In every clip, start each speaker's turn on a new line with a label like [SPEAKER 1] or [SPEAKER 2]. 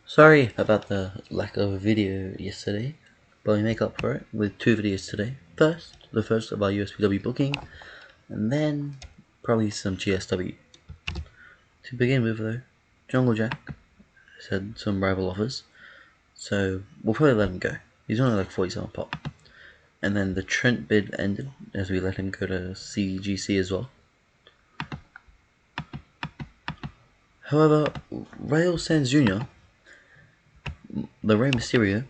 [SPEAKER 1] Sorry about the lack of a video yesterday, but we make up for it with two videos today. The first about USPW booking, and then probably some GSW. To begin with though, Jungle Jack has had some rival offers, so we'll probably let him go. He's only like 47 pop. And then the Trent bid ended as we let him go to CGC as well. However, Rail Sands Jr., the Rey Mysterio,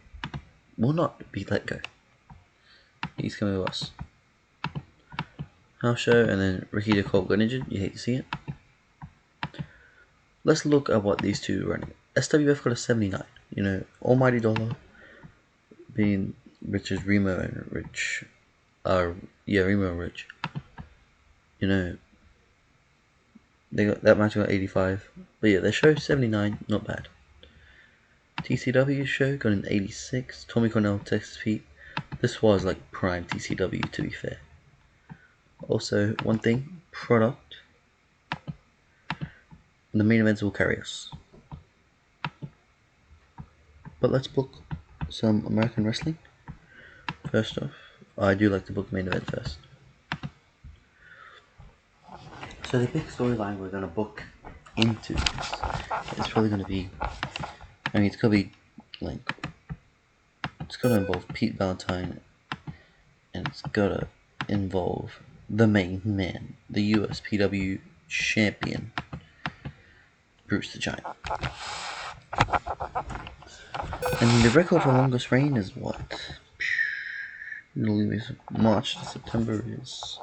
[SPEAKER 1] will not be let go. He's coming with us. House show, and then Ricky DeColt got injured. You hate to see it. Let's look at what these two are running. SWF got a 79. You know, Almighty Dollar being Rich as Remo and Rich. Remo and Rich. You know, they got that match got 85. But yeah, their show 79, not bad. TCW show got an 86. Tommy Cornell, Texas Pete. This was like prime TCW, to be fair. Also, one thing, product. The main events will carry us. But let's book some American wrestling. First off, I do like to book main event first. So the big storyline we're gonna book into this is probably gonna be, it's gonna be like, it's gonna involve Pete Valentine, and it's gonna involve the main man, the USPW champion, Bruce the Giant. And the record for longest reign is what? March to September is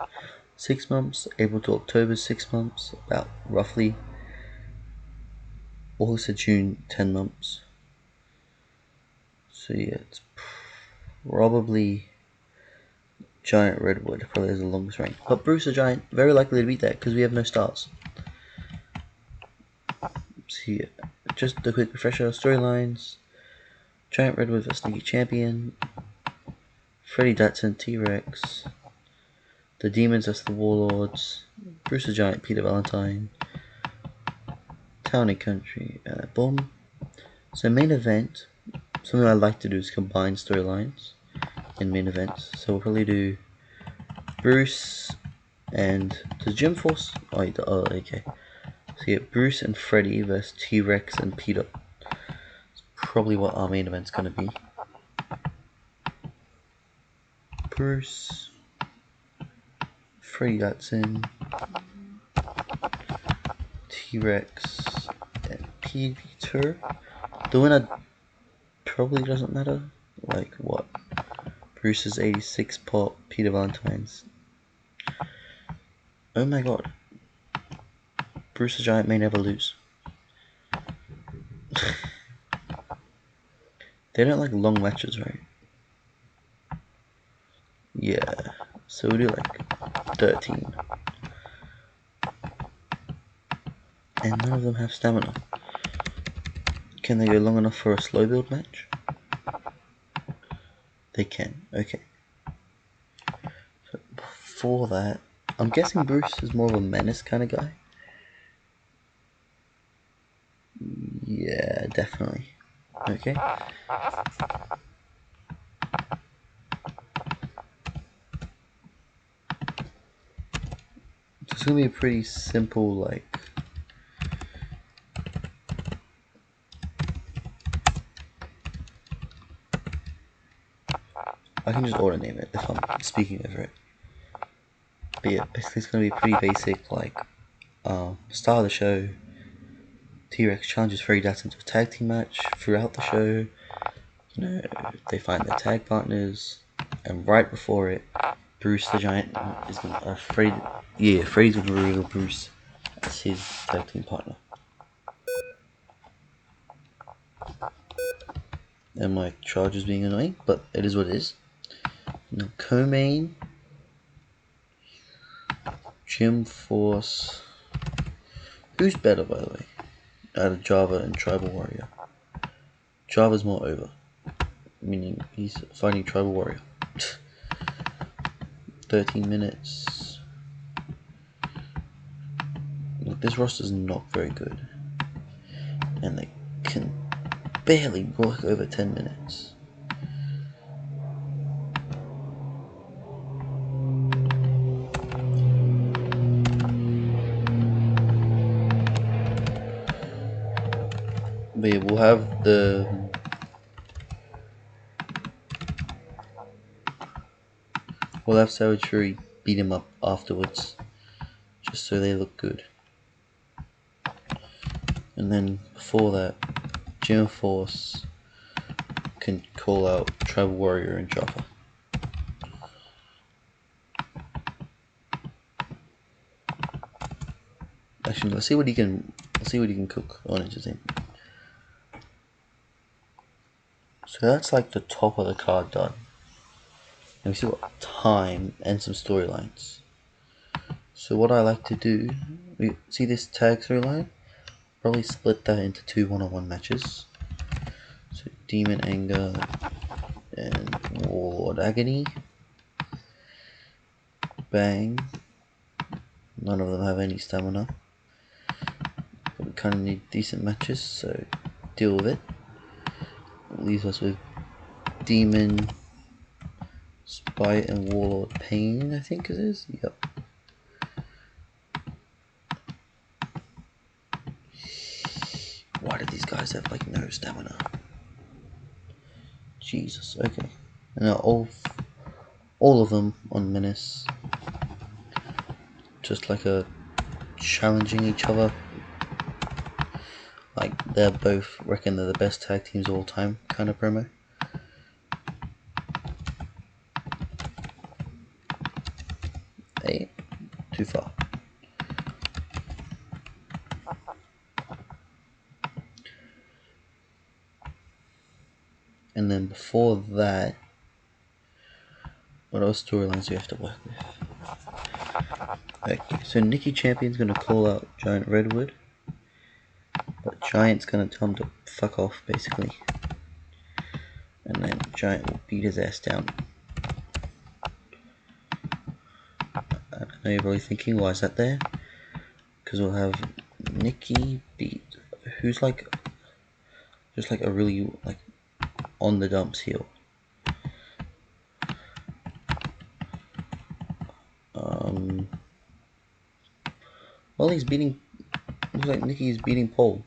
[SPEAKER 1] 6 months. April to October is 6 months. About roughly. August to June, 10 months. So yeah, it's probably Giant Redwood probably has the longest reign. But Bruce the Giant, very likely to beat that because we have no stars. So yeah, just a quick refresher. Storylines. Giant Redwood vs Sneaky Champion. Freddie Datsun, T-Rex. The Demons vs the Warlords. Bruce the Giant, Peter Valentine. Town and Country, boom. So main event, something I like to do is combine storylines in main events. So we'll probably do Bruce and does Jim Force? Oh, okay. So yeah, Bruce and Freddy versus T-Rex and Peter. It's probably what our main event's gonna be. Bruce, Freddy Datsun, T-Rex, and Peter. The winner probably doesn't matter. Like what? Bruce's 86 pop, Peter Valentine's. Oh my god. Bruce the Giant may never lose. They don't like long matches, right? Yeah. So we'll do like 13. And none of them have stamina. Can they go long enough for a slow build match? They can, okay. So for that, I'm guessing Bruce is more of a menace kind of guy. Yeah, definitely. Okay. So it's gonna be a pretty simple, like, I can just auto name it if I'm speaking over it. But yeah, basically it's gonna be pretty basic, like, start of the show, T-Rex challenges Freddy Datsun to a tag team match. Throughout the show, you know, they find their tag partners, and right before it, Bruce the Giant is gonna, Freddy's gonna reveal Bruce as his tag team partner. And my charge is being annoying, but it is what it is. Now, co-main, Jim Force. Who's better, by the way, out of Java and Tribal Warrior? Java's more over, meaning he's fighting Tribal Warrior. 13 minutes. Look, this roster's not very good, and they can barely work over 10 minutes. But yeah, we'll have Savage Fury beat him up afterwards, just so they look good. And then before that, Jim Force can call out Tribal Warrior and Java. Actually, let's see what he can cook on Entertainment. So that's like the top of the card done. Let me see what time and some storylines. So what I like to do, we see this tag storyline, probably split that into 2 one-on-one matches. So Demon Anger and Warlord Agony. Bang. None of them have any stamina. But we kind of need decent matches, so deal with it. It leaves us with Demon, Spite, and Warlord Pain, I think it is. Yep. Why do these guys have like no stamina? Jesus. Okay. And now all of them on Menace, just like a challenging each other. Like they're both reckon they're the best tag teams of all time kind of promo. Hey, too far. And then before that, what other storylines do you have to work with? Okay, so Nikki Champion's gonna call out Giant Redwood, but Giant's gonna tell him to fuck off, basically. And then Giant will beat his ass down. I know you're probably thinking, why is that there? Because we'll have Nikki beat who's like just like a really like on the dumps heel. Well, he's beating. Looks like Nikki's beating Paul.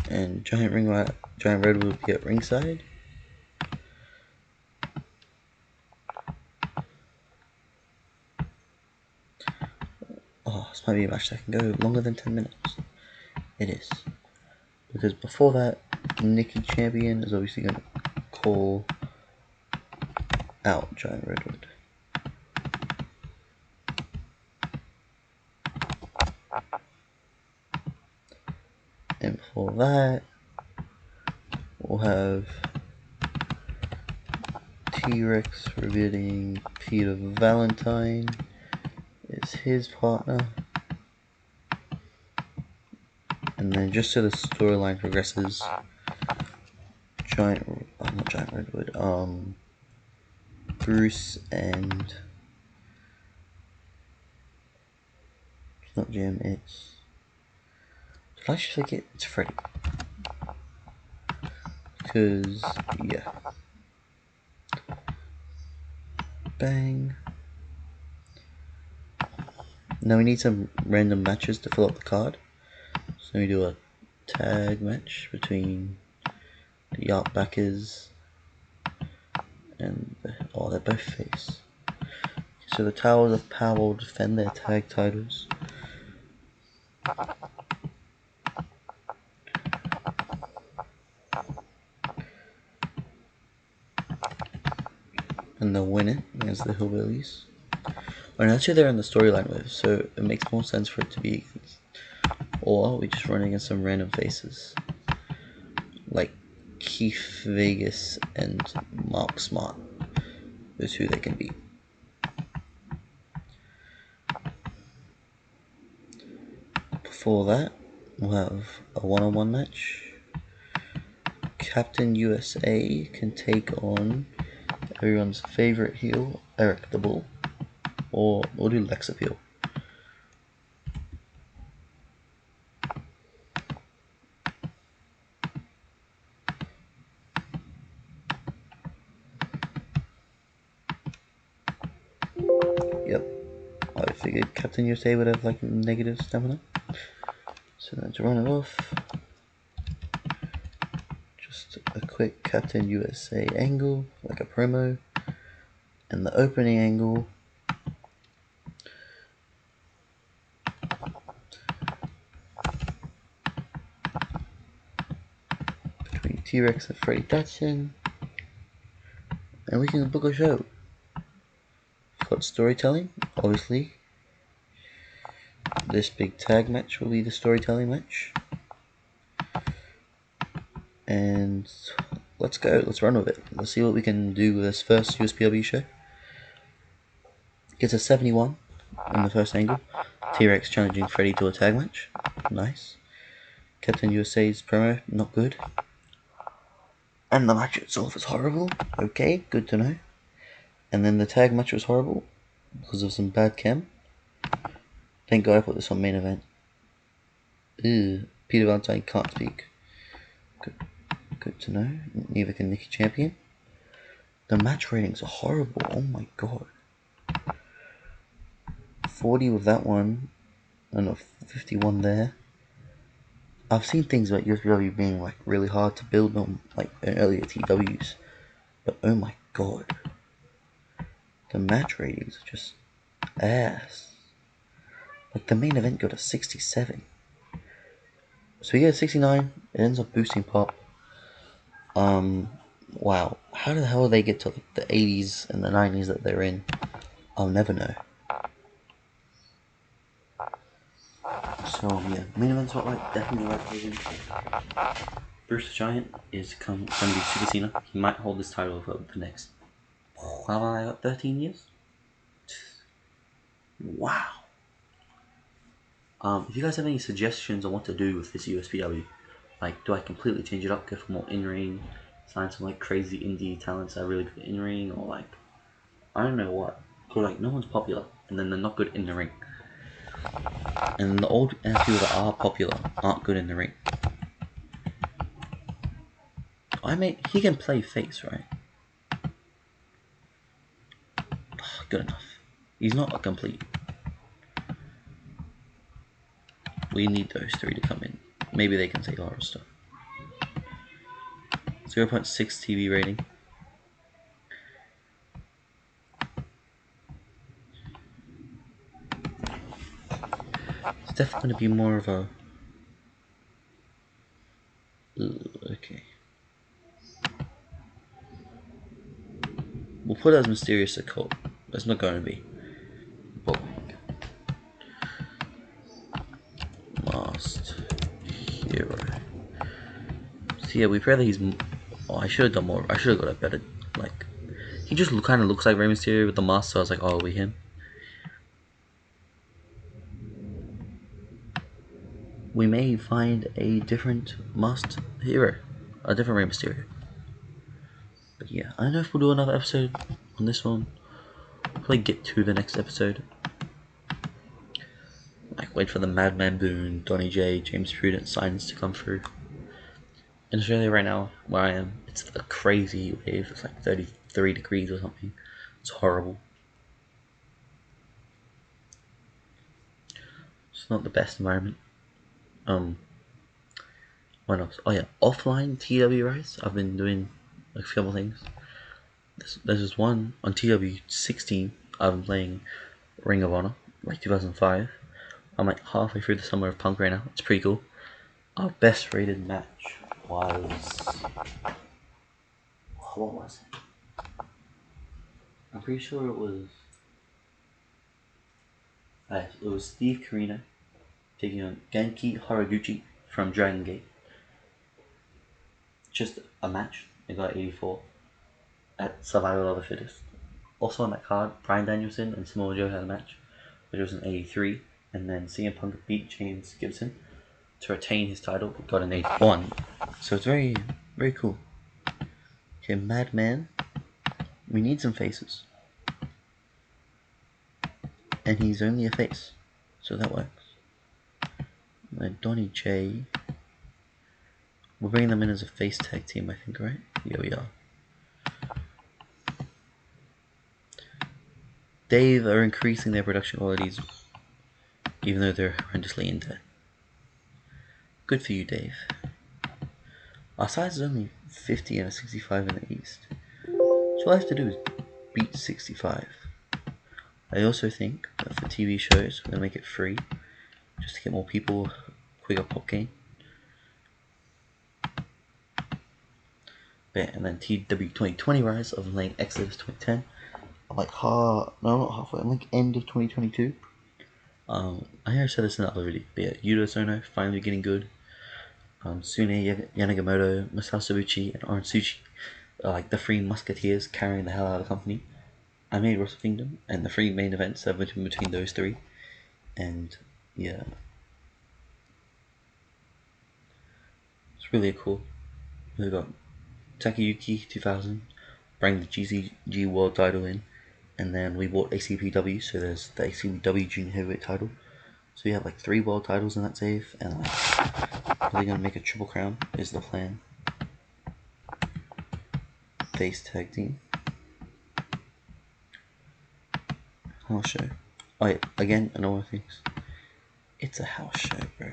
[SPEAKER 1] And Giant Red will be at ringside. Oh, this might be a match that can go longer than 10 minutes. It is. Because before that, Nikki Champion is obviously going to call out Giant Redwood. And before that, we'll have T-Rex revealing Peter Valentine is his partner. And then just so the storyline progresses, not Giant Redwood, Bruce and it's not Jim, it's, did I just forget? It's Freddy. Because, yeah. Bang. Now we need some random matches to fill up the card. So we do a tag match between the Yartbackers and they're both face. So the Towers of Power will defend their tag titles. And they'll win it against the Hillbillies. And that's who they're in the storyline with, so it makes more sense for it to be. Or we just run against some random faces. Like Keith Vegas and Mark Smart is who they can beat. Before that, we'll have a one-on-one match. Captain USA can take on everyone's favorite heel, Eric the Bull. Or we'll do Lex Appeal. I figured Captain USA would have like negative stamina. So then to run it off, just a quick Captain USA angle, like a promo, and the opening angle between T-Rex and Freddy Datsun, and we can book a show. We've got storytelling, obviously. This big tag match will be the storytelling match. And let's go, let's run with it. Let's see what we can do with this first USPW show. Gets a 71 in the first angle. T-Rex challenging Freddy to a tag match. Nice. Captain USA's promo, not good. And the match itself is horrible. Okay, good to know. And then the tag match was horrible because of some bad chem. Thank God I put this on main event. Ew. Peter Valentine can't speak. Good to know. Neither can Nikki Champion. The match ratings are horrible. Oh my god. 40 with that one, and a 51 there. I've seen things about USPW being like really hard to build on, like in earlier TWs, but oh my god, the match ratings are just ass. Like the main event got a 67, so we get a 69. It ends up boosting pop. Wow, how the hell they get to like the 80s and the 90s that they're in? I'll never know. So yeah, main event spotlight, definitely the right version. Bruce the Giant is going to be Super Cena. He might hold this title for the next, how long I got, 13 years? Wow. If you guys have any suggestions on what to do with this USPW, like do I completely change it up, go for more in-ring, sign some like crazy indie talents that are really good in-ring, or like, I don't know what, because like no one's popular, and then they're not good in the ring. And the old people that are popular aren't good in the ring. He can play face, right? Good enough. He's not a complete. We need those three to come in. Maybe they can take our stuff. 0.6 TV rating. It's definitely going to be more of a... okay. We'll put it as Mysterious Occult. That's not going to be. But Masked Hero. So yeah, we pray that he's... oh, I should have done more. I should have got a better... like... he just kind of looks like Rey Mysterio with the mask, so I was like, oh, it'll be him. We may find a different masked hero. A different Rey Mysterio. But yeah, I don't know if we'll do another episode on this one. We'll probably get to the next episode. Like, wait for the Madman Boone, Donny J, James Prudent signs to come through. In Australia right now, where I am, it's a crazy heat wave. It's like 33 degrees or something. It's horrible. It's not the best environment. What else? Oh yeah, offline TW rights. I've been doing like a couple things. There's just one on TW16. I've been playing Ring of Honor, like 2005. I'm like halfway through the Summer of Punk right now. It's pretty cool. Our best rated match was... what was it? I'm pretty sure it was... it was Steve Corino taking on Genki Haraguchi from Dragon Gate. Just a match. It got 84 at Survival of the Fittest. Also on that card, Bryan Danielson and Samoa Joe had a match, which was an 83, and then CM Punk beat James Gibson to retain his title, got an 81. So it's very, very cool. Okay, Madman. We need some faces. And he's only a face, so that works. And then Donny J. We're bringing them in as a face tag team, I think, right? Yeah, we are. Dave are increasing their production qualities, even though they're horrendously in debt. Good for you, Dave. Our size is only 50 and a 65 in the East. So all I have to do is beat 65. I also think that for TV shows, we're going to make it free, just to get more people, quicker pop game. And then TEW 2020 Rise, of playing Exodus 2010. I'm like not halfway, I'm like end of 2022. I think I said this in the other video, but yeah, Yuto Sono finally getting good. Sune Yanagimoto, Masasabuchi, and Oransuchi are like the three musketeers carrying the hell out of the company. I made Wrestle Kingdom, and the three main events are between those three. And yeah, it's really cool. We've got Takayuki 2000, bring the GCG World title in, and then we bought ACPW, so there's the ACPW Junior Heavyweight title. So we have like 3 world titles in that save, and like probably gonna make a triple crown is the plan. Face tag team. House show. Oh yeah, again, another things. It's a house show, bro.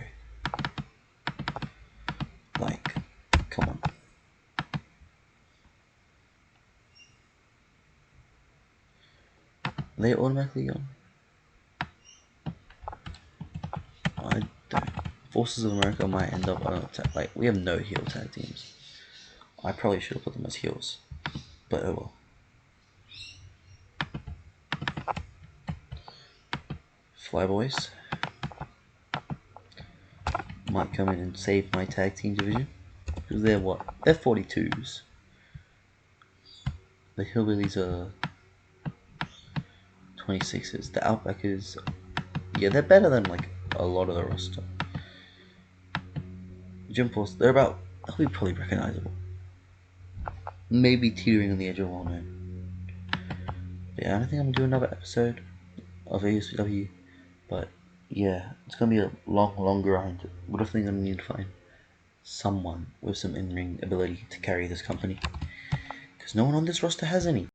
[SPEAKER 1] Like, come on. Are they automatically on? I don't. Forces of America might end up on a tag. Like, we have no heel tag teams. I probably should have put them as heels, but oh well. Flyboys might come in and save my tag team division, because they're what? They're 42s. The Hillbillies are 26s. The Outbackers, yeah, they're better than like a lot of the roster. Gym Force, they'll be probably recognizable. Maybe teetering on the edge of well known. Yeah, I don't think I'm gonna do another episode of USPW, but yeah, it's gonna be a long grind. We're definitely gonna need to find someone with some in-ring ability to carry this company, because no one on this roster has any.